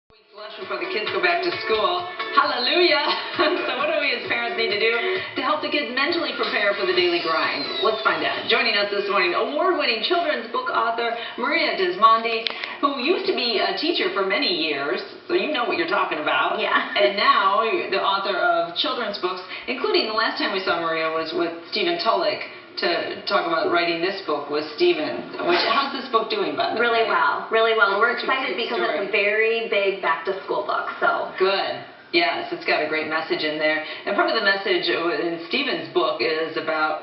Weeks left before the kids go back to school. Hallelujah! So what do we as parents need to do to help the kids mentally prepare for the daily grind? Let's find out. Joining us this morning, award-winning children's book author Maria Dismondy, who used to be a teacher for many years, so you know what you're talking about. Yeah. And now the author of children's books, including the last time we saw Maria was with Stephen Tulloch, to talk about writing this book with Stephen. How's this book doing, by the way? Really well. And we're excited because it's a very big back-to-school book. So good. Yes, it's got a great message in there. And part of the message in Stephen's book is about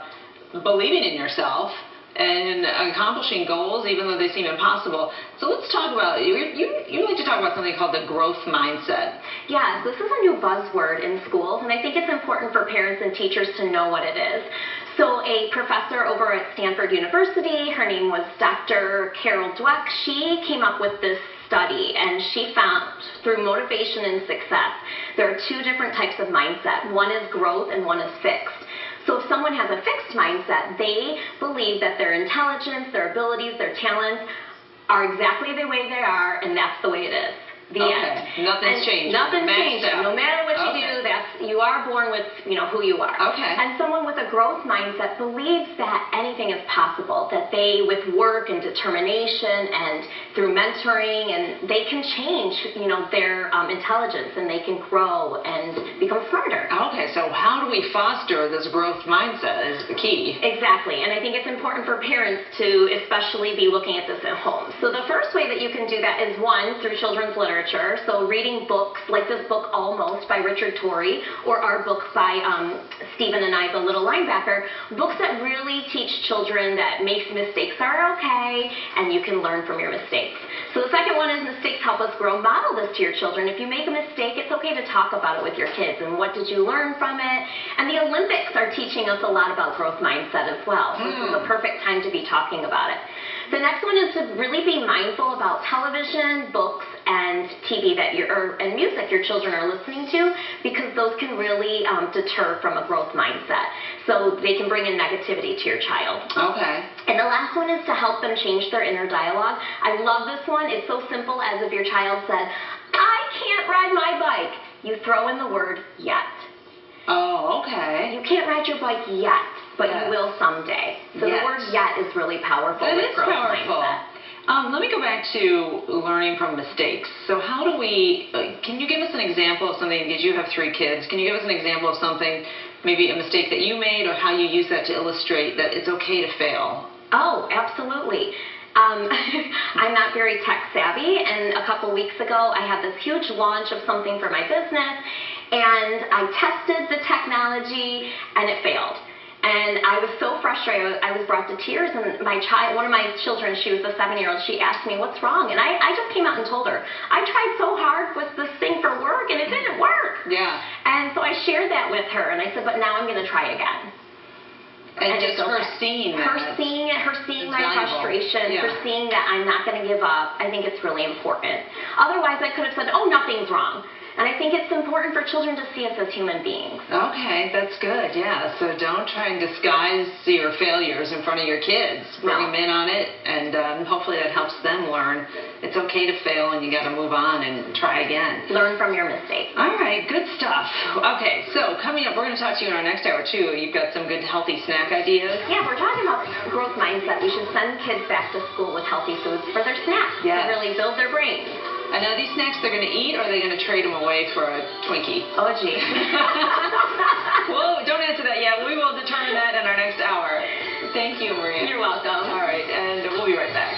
believing in yourself and accomplishing goals even though they seem impossible. So let's talk about, you like to talk about something called the growth mindset. yes, this is a new buzzword in schools, and I think it's important for parents and teachers to know what it is. So a professor over at Stanford University, her name was Dr. Dweck, she came up with this study, and she found through motivation and success, there are two different types of mindset. One is growth and one is fixed. So if someone has a fixed mindset, they believe that their intelligence, their abilities, their talents are exactly the way they are, and that's the way it is. The end. Nothing's changing. Nothing's changing. No matter what you do, you are born with who you are. Okay. And someone with a growth mindset believes that anything is possible, that they, with work and determination and through mentoring, and they can change their intelligence, and they can grow and become smarter. Okay, so how do we foster this growth mindset is the key. Exactly, and I think it's important for parents to especially be looking at this at home. So the first way that you can do that is, one, through children's literature. So reading books like this book Almost by Richard Torrey, or our book by Stephen and I, The Little Linebacker, books that really teach children that mistakes are okay and you can learn from your mistakes. So the second one is mistakes help us grow. Model this to your children. If you make a mistake, it's okay to talk about it with your kids and what did you learn from it. And the Olympics are teaching us a lot about growth mindset as well. So this is the perfect time to be talking about it. The next one is to really be mindful about television, books, and TV and music your children are listening to, because those can really deter from a growth mindset. So they can bring in negativity to your child. Okay. And the last one is to help them change their inner dialogue. I love this one. It's so simple as if your child said, "I can't ride my bike." You throw in the word "yet." Oh, okay. You can't ride your bike yet, but you will someday. So the word "yet" is really powerful with growth mindset. Let me go back to learning from mistakes. So how do we, can you give us an example of something, because you have 3 kids, can you give us an example of something, maybe a mistake that you made, or how you use that to illustrate that it's okay to fail? Oh, absolutely. I'm not very tech savvy, and a couple weeks ago I had this huge launch of something for my business, and I tested the technology and it failed. And I was so frustrated, I was brought to tears, and one of my children, she was a 7-year-old, she asked me, "What's wrong?" And I just came out and told her, I tried so hard with this thing for work and it didn't work. Yeah. And so I shared that with her, and I said, "But now I'm going to try again." And just her seeing that. Her seeing it, her seeing my frustration, her seeing that I'm not going to give up, I think it's really important. Otherwise, I could have said, "Oh, nothing's wrong." And I think it's important for children to see us as human beings. Okay, that's good, yeah. So don't try and disguise your failures in front of your kids. Bring them in on it, and hopefully that helps them learn it's okay to fail and you got to move on and try again. Learn from your mistakes. All right, good stuff. Okay, so coming up, we're going to talk to you in our next hour, too. You've got some good healthy snack ideas. Yeah, we're talking about growth mindset. We should send kids back to school with healthy foods for their snacks to really build their brains. And now these snacks they're going to eat, or are they going to trade them away for a Twinkie? Oh, gee. Well, don't answer that yet. We will determine that in our next hour. Thank you, Maria. You're welcome. All right, and we'll be right back.